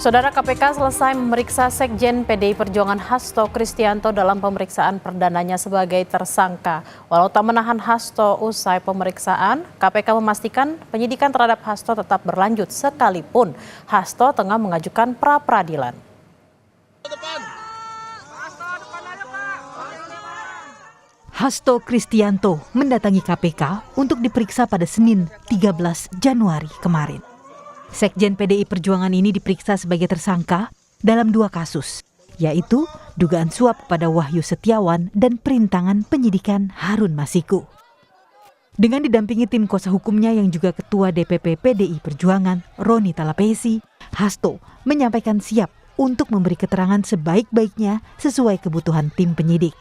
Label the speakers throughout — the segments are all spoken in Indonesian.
Speaker 1: Saudara, KPK selesai memeriksa Sekjen PDI Perjuangan Hasto Kristianto dalam pemeriksaan perdananya sebagai tersangka. Walau tak menahan Hasto usai pemeriksaan, KPK memastikan penyidikan terhadap Hasto tetap berlanjut sekalipun Hasto tengah mengajukan pra-peradilan.
Speaker 2: Hasto Kristianto mendatangi KPK untuk diperiksa pada Senin 13 Januari kemarin. Sekjen PDI Perjuangan ini diperiksa sebagai tersangka dalam 2 kasus, yaitu dugaan suap kepada Wahyu Setiawan dan perintangan penyidikan Harun Masiku. Dengan didampingi tim kuasa hukumnya yang juga Ketua DPP PDI Perjuangan, Roni Talapesi, Hasto menyampaikan siap untuk memberi keterangan sebaik-baiknya sesuai kebutuhan tim penyidik.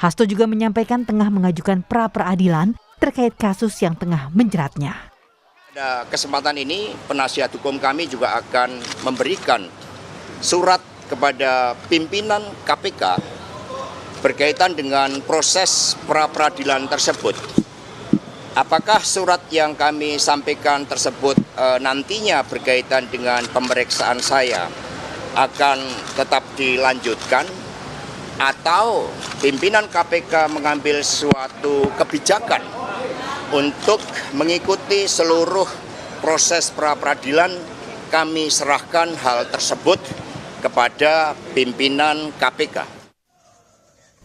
Speaker 2: Hasto juga menyampaikan tengah mengajukan pra-peradilan terkait kasus yang tengah menjeratnya.
Speaker 3: Pada kesempatan ini, penasihat hukum kami juga akan memberikan surat kepada pimpinan KPK berkaitan dengan proses pra-peradilan tersebut. Apakah surat yang kami sampaikan tersebut nantinya berkaitan dengan pemeriksaan saya akan tetap dilanjutkan, atau pimpinan KPK mengambil suatu kebijakan untuk mengikuti seluruh proses pra-peradilan, kami serahkan hal tersebut kepada pimpinan KPK.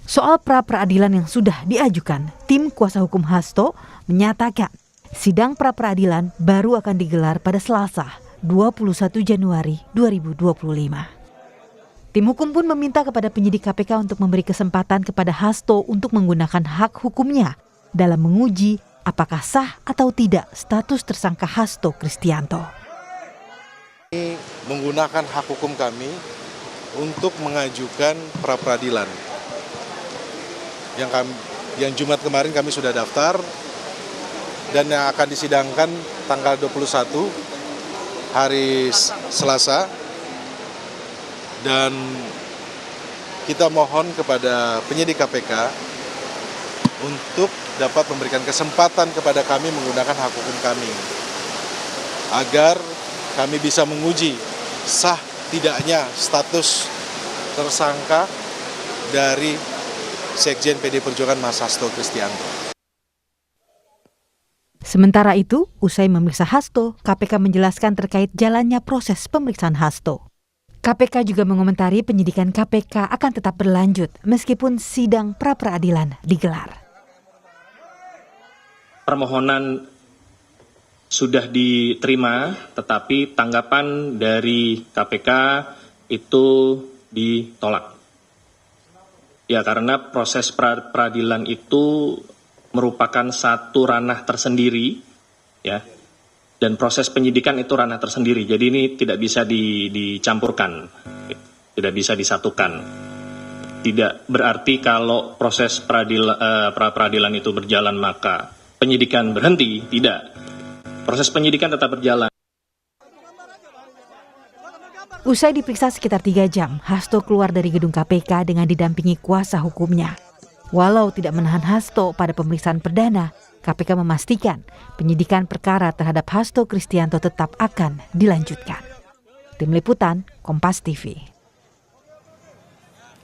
Speaker 2: Soal pra-peradilan yang sudah diajukan, tim kuasa hukum Hasto menyatakan sidang pra-peradilan baru akan digelar pada Selasa 21 Januari 2025. Tim hukum pun meminta kepada penyidik KPK untuk memberi kesempatan kepada Hasto untuk menggunakan hak hukumnya dalam menguji apakah sah atau tidak status tersangka Hasto Kristianto.
Speaker 4: Menggunakan hak hukum kami untuk mengajukan pra-peradilan. Yang Jumat kemarin kami sudah daftar dan yang akan disidangkan tanggal 21 hari Selasa. Dan kita mohon kepada penyidik KPK untuk dapat memberikan kesempatan kepada kami menggunakan hak hukum kami agar kami bisa menguji sah tidaknya status tersangka dari Sekjen PDI Perjuangan Mas Hasto Kristianto.
Speaker 2: Sementara itu, usai memeriksa Hasto, KPK menjelaskan terkait jalannya proses pemeriksaan Hasto. KPK juga mengomentari penyidikan KPK akan tetap berlanjut meskipun sidang pra-peradilan digelar.
Speaker 5: Permohonan sudah diterima, tetapi tanggapan dari KPK itu ditolak. Ya, karena proses peradilan itu merupakan satu ranah tersendiri, ya. Dan proses penyidikan itu ranah tersendiri, jadi ini tidak bisa dicampurkan, tidak bisa disatukan. Tidak berarti kalau proses pra-peradilan itu berjalan maka penyidikan berhenti, tidak. Proses penyidikan tetap berjalan.
Speaker 2: Usai diperiksa sekitar 3 jam, Hasto keluar dari gedung KPK dengan didampingi kuasa hukumnya. Walau tidak menahan Hasto pada pemeriksaan perdana, KPK memastikan penyidikan perkara terhadap Hasto Kristianto tetap akan dilanjutkan. Tim Liputan, Kompas TV.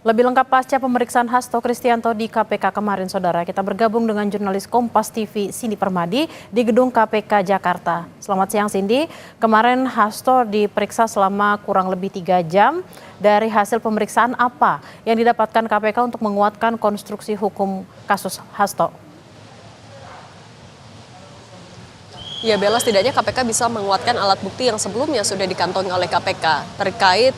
Speaker 1: Lebih lengkap pasca pemeriksaan Hasto Kristianto di KPK kemarin, saudara, kita bergabung dengan jurnalis Kompas TV Cindy Permadi di gedung KPK Jakarta. Selamat siang, Cindy. Kemarin Hasto diperiksa selama kurang lebih 3 jam. Dari hasil pemeriksaan apa yang didapatkan KPK untuk menguatkan konstruksi hukum kasus Hasto?
Speaker 6: Ya Bella, setidaknya KPK bisa menguatkan alat bukti yang sebelumnya sudah dikantongi oleh KPK terkait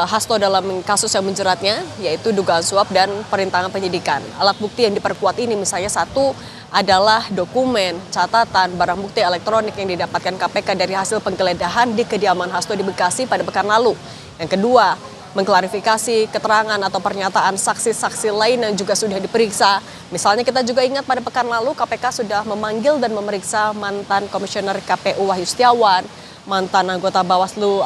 Speaker 6: Hasto dalam kasus yang menjeratnya, yaitu dugaan suap dan perintangan penyidikan. Alat bukti yang diperkuat ini misalnya satu adalah dokumen, catatan, barang bukti elektronik yang didapatkan KPK dari hasil penggeledahan di kediaman Hasto di Bekasi pada pekan lalu. Yang kedua, mengklarifikasi keterangan atau pernyataan saksi-saksi lain yang juga sudah diperiksa. Misalnya kita juga ingat pada pekan lalu KPK sudah memanggil dan memeriksa mantan komisioner KPU Wahyu Setiawan, mantan anggota Bawaslu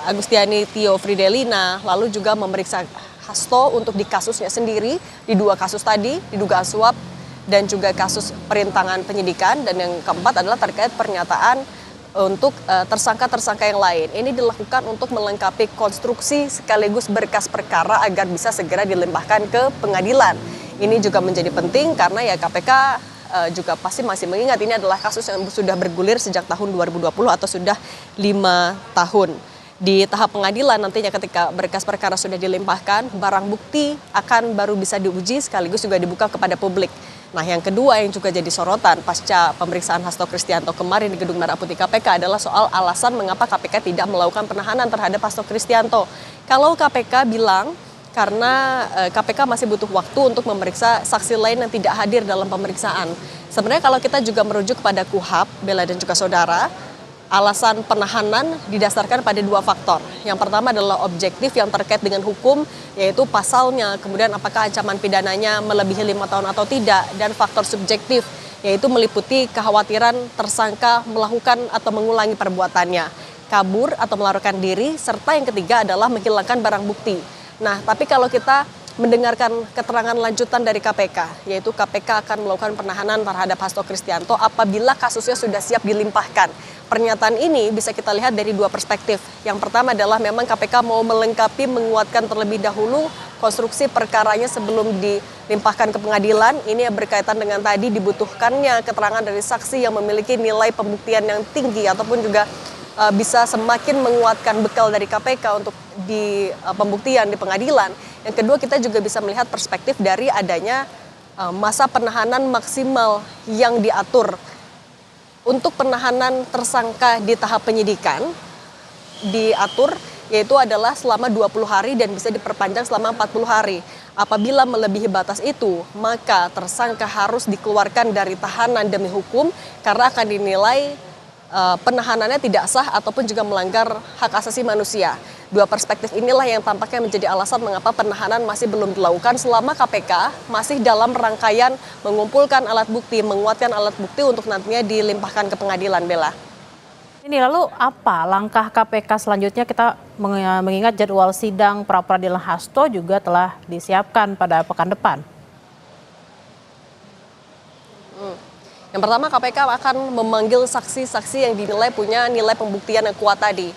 Speaker 6: Agustiani Tio Fridelina, lalu juga memeriksa Hasto untuk di kasusnya sendiri, di 2 kasus tadi, di dugaan suap dan juga kasus perintangan penyidikan. Dan yang keempat adalah terkait pernyataan untuk tersangka-tersangka yang lain. Ini dilakukan untuk melengkapi konstruksi sekaligus berkas perkara agar bisa segera dilimpahkan ke pengadilan. Ini juga menjadi penting karena ya KPK juga pasti masih mengingat ini adalah kasus yang sudah bergulir sejak tahun 2020 atau sudah 5 tahun. Di tahap pengadilan nantinya ketika berkas perkara sudah dilimpahkan, barang bukti akan baru bisa diuji sekaligus juga dibuka kepada publik. Nah, yang kedua yang juga jadi sorotan pasca pemeriksaan Hasto Kristianto kemarin di Gedung Merah Putih KPK adalah soal alasan mengapa KPK tidak melakukan penahanan terhadap Hasto Kristianto. Kalau KPK bilang karena KPK masih butuh waktu untuk memeriksa saksi lain yang tidak hadir dalam pemeriksaan. Sebenarnya kalau kita juga merujuk kepada KUHP, Bella dan juga saudara, alasan penahanan didasarkan pada 2 faktor. Yang pertama adalah objektif yang terkait dengan hukum, yaitu pasalnya, kemudian apakah ancaman pidananya melebihi 5 tahun atau tidak, dan faktor subjektif, yaitu meliputi kekhawatiran tersangka melakukan atau mengulangi perbuatannya, kabur atau melarikan diri, serta yang ketiga adalah menghilangkan barang bukti. Nah, tapi kalau kita mendengarkan keterangan lanjutan dari KPK, yaitu KPK akan melakukan penahanan terhadap Hasto Kristianto apabila kasusnya sudah siap dilimpahkan. Pernyataan ini bisa kita lihat dari 2 perspektif. Yang pertama adalah memang KPK mau melengkapi, menguatkan terlebih dahulu konstruksi perkaranya sebelum dilimpahkan ke pengadilan. Ini yang berkaitan dengan tadi dibutuhkannya keterangan dari saksi yang memiliki nilai pembuktian yang tinggi ataupun juga bisa semakin menguatkan bekal dari KPK untuk di pembuktian di pengadilan. Yang kedua, kita juga bisa melihat perspektif dari adanya masa penahanan maksimal yang diatur. Untuk penahanan tersangka di tahap penyidikan diatur yaitu adalah selama 20 hari dan bisa diperpanjang selama 40 hari. Apabila melebihi batas itu, maka tersangka harus dikeluarkan dari tahanan demi hukum karena akan dinilai penahanannya tidak sah ataupun juga melanggar hak asasi manusia. 2 perspektif inilah yang tampaknya menjadi alasan mengapa penahanan masih belum dilakukan selama KPK masih dalam rangkaian mengumpulkan alat bukti, menguatkan alat bukti untuk nantinya dilimpahkan ke pengadilan, Bella.
Speaker 1: Ini lalu apa langkah KPK selanjutnya? Kita mengingat jadwal sidang pra-peradilan Hasto juga telah disiapkan pada pekan depan.
Speaker 6: Yang pertama, KPK akan memanggil saksi-saksi yang dinilai punya nilai pembuktian yang kuat tadi.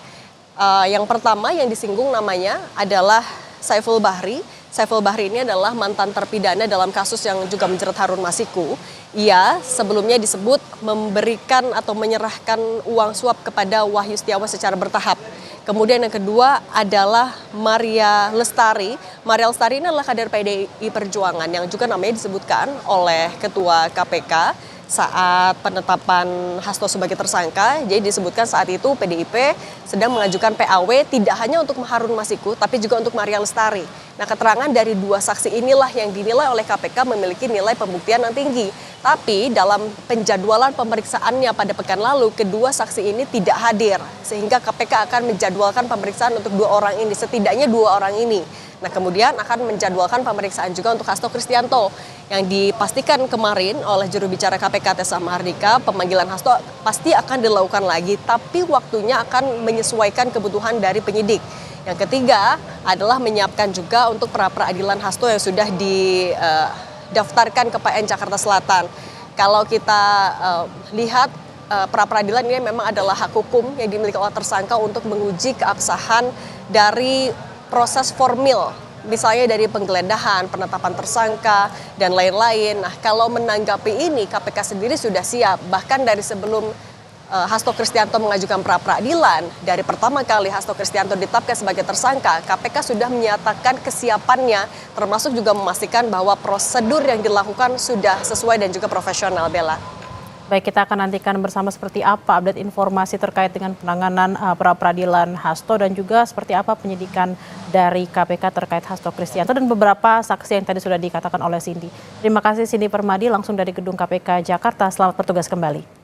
Speaker 6: Yang pertama yang disinggung namanya adalah Saiful Bahri. Saiful Bahri ini adalah mantan terpidana dalam kasus yang juga menjerat Harun Masiku. Ia sebelumnya disebut memberikan atau menyerahkan uang suap kepada Wahyu Setiawan secara bertahap. Kemudian yang kedua adalah Maria Lestari. Maria Lestari ini adalah kader PDI Perjuangan yang juga namanya disebutkan oleh Ketua KPK saat penetapan Hasto sebagai tersangka. Jadi disebutkan saat itu PDIP sedang mengajukan PAW tidak hanya untuk Harun Masiku tapi juga untuk Maria Lestari. Nah, keterangan dari 2 saksi inilah yang dinilai oleh KPK memiliki nilai pembuktian yang tinggi. Tapi dalam penjadwalan pemeriksaannya pada pekan lalu, kedua saksi ini tidak hadir. Sehingga KPK akan menjadwalkan pemeriksaan untuk 2 orang ini, setidaknya 2 orang ini. Nah, kemudian akan menjadwalkan pemeriksaan juga untuk Hasto Kristianto. Yang dipastikan kemarin oleh juru bicara KPK Tessa Mahardika, pemanggilan Hasto pasti akan dilakukan lagi, tapi waktunya akan menyesuaikan kebutuhan dari penyidik. Yang ketiga adalah menyiapkan juga untuk pra-peradilan Hasto yang sudah didaftarkan ke PN Jakarta Selatan. Kalau kita lihat pra-peradilan ini memang adalah hak hukum yang dimiliki oleh tersangka untuk menguji keabsahan dari proses formil, misalnya dari penggeledahan, penetapan tersangka, dan lain-lain. Nah, kalau menanggapi ini, KPK sendiri sudah siap. Bahkan dari sebelum Hasto Kristianto mengajukan pra-peradilan, dari pertama kali Hasto Kristianto ditetapkan sebagai tersangka, KPK sudah menyatakan kesiapannya, termasuk juga memastikan bahwa prosedur yang dilakukan sudah sesuai dan juga profesional, Bella.
Speaker 1: Baik, kita akan nantikan bersama seperti apa update informasi terkait dengan penanganan pra-peradilan Hasto dan juga seperti apa penyidikan dari KPK terkait Hasto Kristianto dan beberapa saksi yang tadi sudah dikatakan oleh Cindy. Terima kasih Cindy Permadi langsung dari Gedung KPK Jakarta. Selamat bertugas kembali.